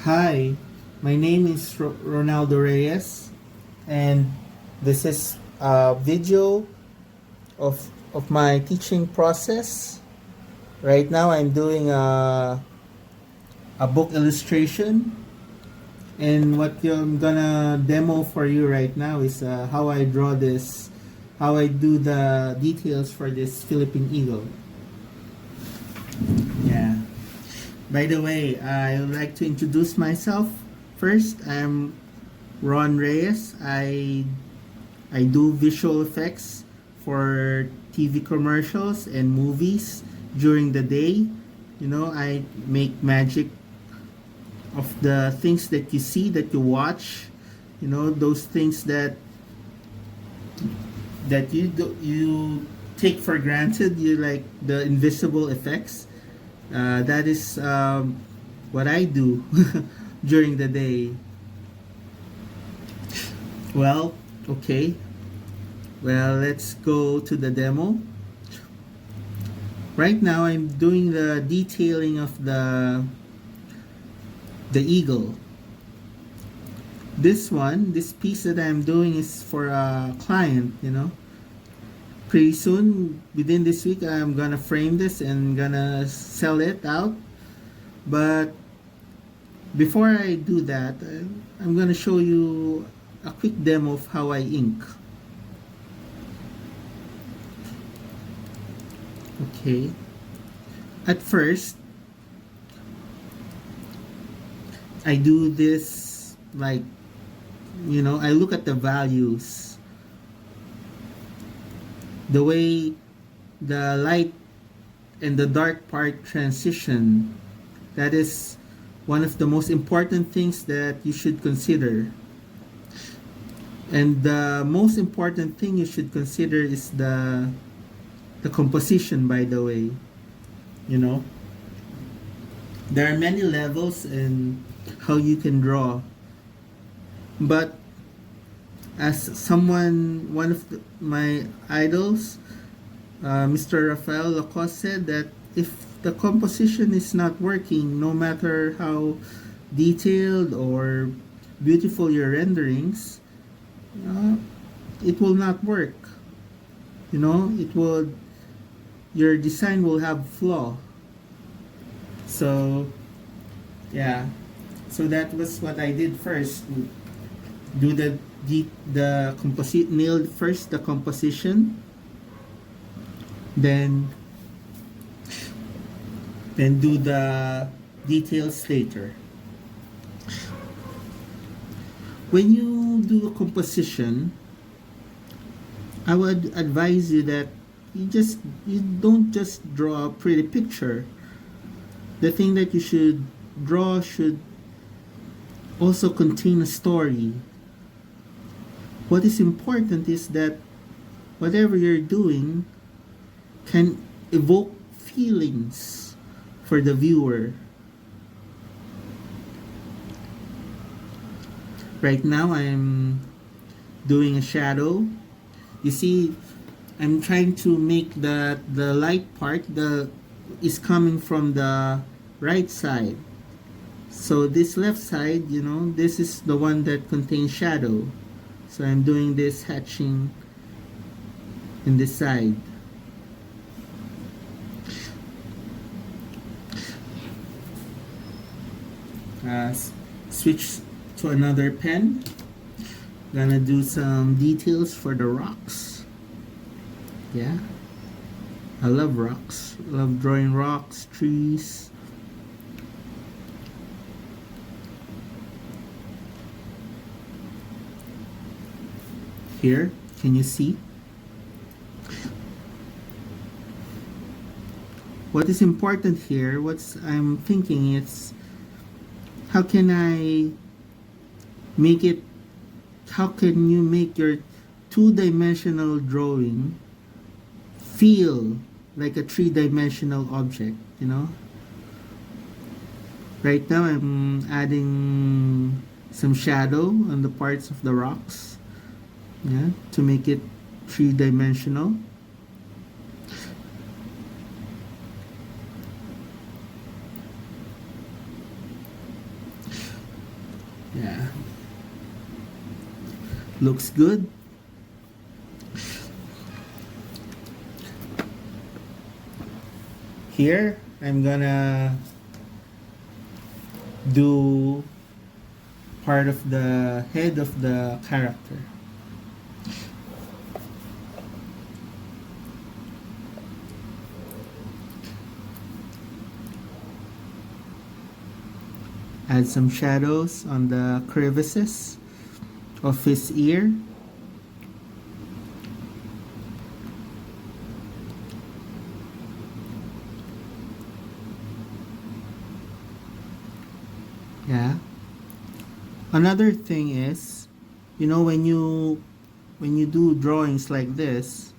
Hi, my name is Ronaldo Reyes, and this is a video of my teaching process. Right now, I'm doing a book illustration, and what I'm gonna demo for you right now is how I draw this, how I do the details for this Philippine eagle. Yeah. By the way, I would like to introduce myself. First, I'm Ron Reyes. I do visual effects for TV commercials and movies during the day. You know, I make magic of the things that you see, that you watch. You know, those things that you take for granted. You like the invisible effects. That is what I do during the day. Well, okay. Well, let's go to the demo. Right now, I'm doing the detailing of the eagle. This piece that I'm doing is for a client, you know. Pretty soon, within this week, I'm gonna frame this and gonna sell it out. But before I do that, I'm gonna show you a quick demo of how I ink. Okay. At first, I do this like, you know, I look at the values, the way the light and the dark part transition. That is one of the most important things that you should consider. And the most important thing you should consider is the composition, by the way. You know, there are many levels in how you can draw. But as someone, one of my idols, Mr. Rafael Lacoste said that if the composition is not working, no matter how detailed or beautiful your renderings, it will not work. You know, your design will have flaw. So, yeah. So that was what I did first. Do the composite, nail first the composition, then do the details later. When you do a composition, I would advise you that you don't just draw a pretty picture. The thing that you should draw should also contain a story. What is important is that whatever you're doing can evoke feelings for the viewer. Right now, I'm doing a shadow. You see, I'm trying to make the light part is coming from the right side. So this left side, you know, this is the one that contains shadow. So I'm doing this hatching in this side. Switch to another pen. Gonna do some details for the rocks. Yeah, I love rocks. I love drawing rocks, trees. Here, can you see? What is important here, I'm thinking is, how can I make it, how can you make your two-dimensional drawing feel like a three-dimensional object, you know? Right now I'm adding some shadow on the parts of the rocks, yeah, to make it three-dimensional. Yeah. Looks good. Here, I'm gonna do part of the head of the character. Add some shadows on the crevices of his ear. Yeah. Another thing is, when you do drawings like this,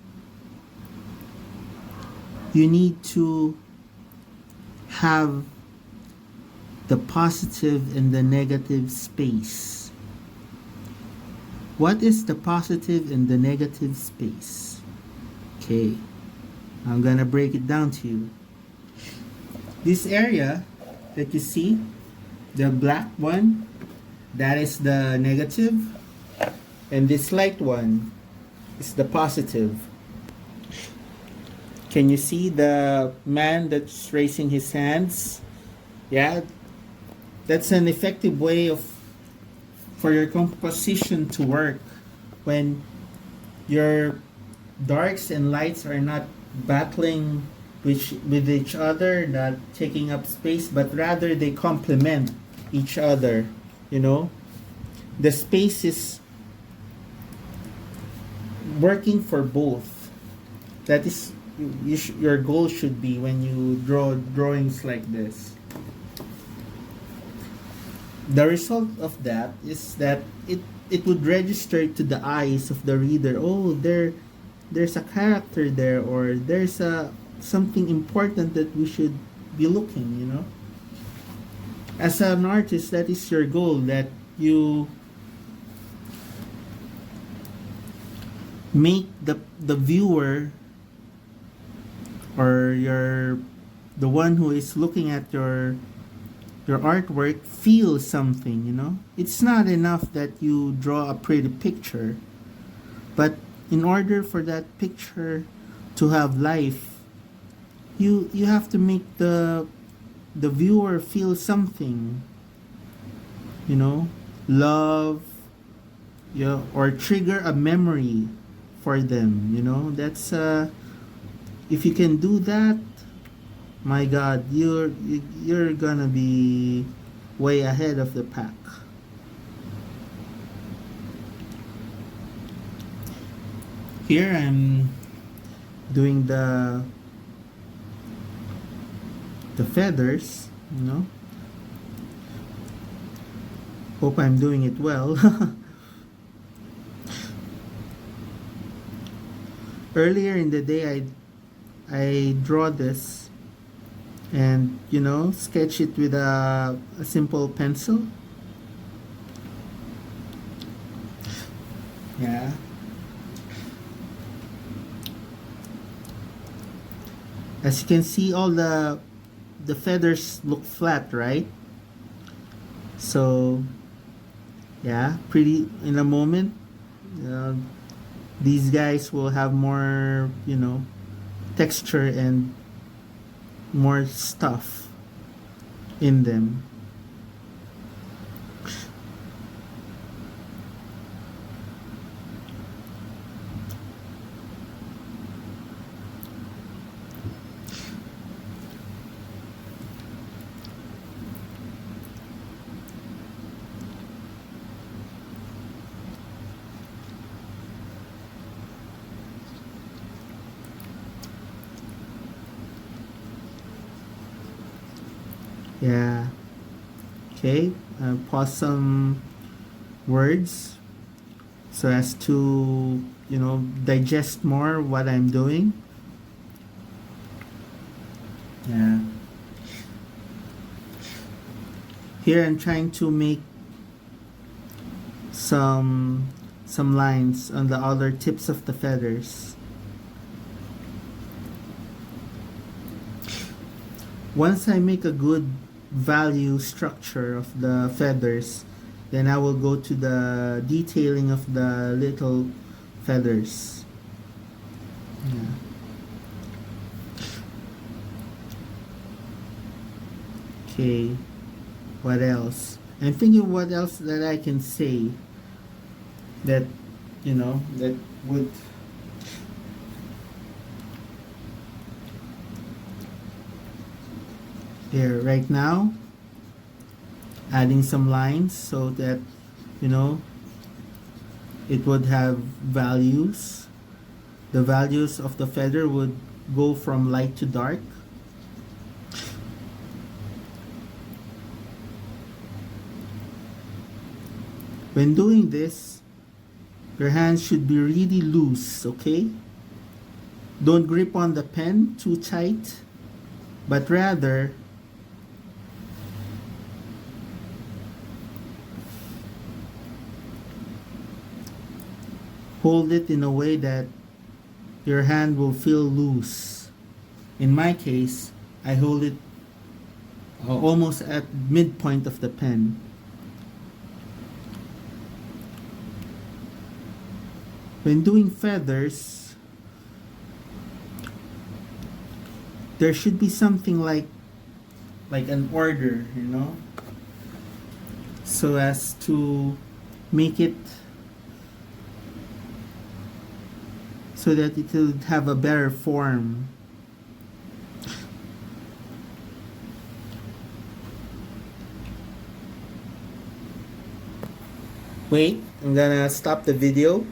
you need to have the positive and the negative space. What is the positive and the negative space? Okay, I'm gonna break it down to you. This area that you see, the black one, that is the negative, and this light one is the positive. Can you see the man that's raising his hands? Yeah, that's an effective way for your composition to work when your darks and lights are not battling with each other, not taking up space, but rather they complement each other. The space is working for both. That is your goal should be when you draw drawings like this. The result of that is that it would register to the eyes of the reader. Oh, there's a character there, or there's something important that we should be looking. As an artist, that is your goal, that you make the viewer, or the one who is looking at your artwork, feel something. It's not enough that you draw a pretty picture, but in order for that picture to have life, you have to make the viewer feel something, love, yeah, or trigger a memory for them. That's if you can do that, my God, you're gonna be way ahead of the pack. Here I'm doing the feathers. Hope I'm doing it well. Earlier in the day, I draw this and sketch it with a simple pencil. Yeah. As you can see, all the feathers look flat, right? So yeah, pretty in a moment, these guys will have more texture and more stuff in them. Yeah. Okay. Pause some words so as to digest more what I'm doing. Yeah. Here I'm trying to make some lines on the other tips of the feathers. Once I make a good value structure of the feathers, Then I will go to the detailing of the little feathers. Yeah. Okay. What else? I'm thinking what else that I can say that, that would there right now. Adding some lines so that, you know, it would have values. The values of the feather would go from light to dark. When doing this, your hands should be really loose, okay? Don't grip on the pen too tight, but rather hold it in a way that your hand will feel loose. In my case, I hold it almost at midpoint of the pen. When doing feathers, there should be something like an order, so as to make it so that it will have a better form. Wait, I'm gonna stop the video.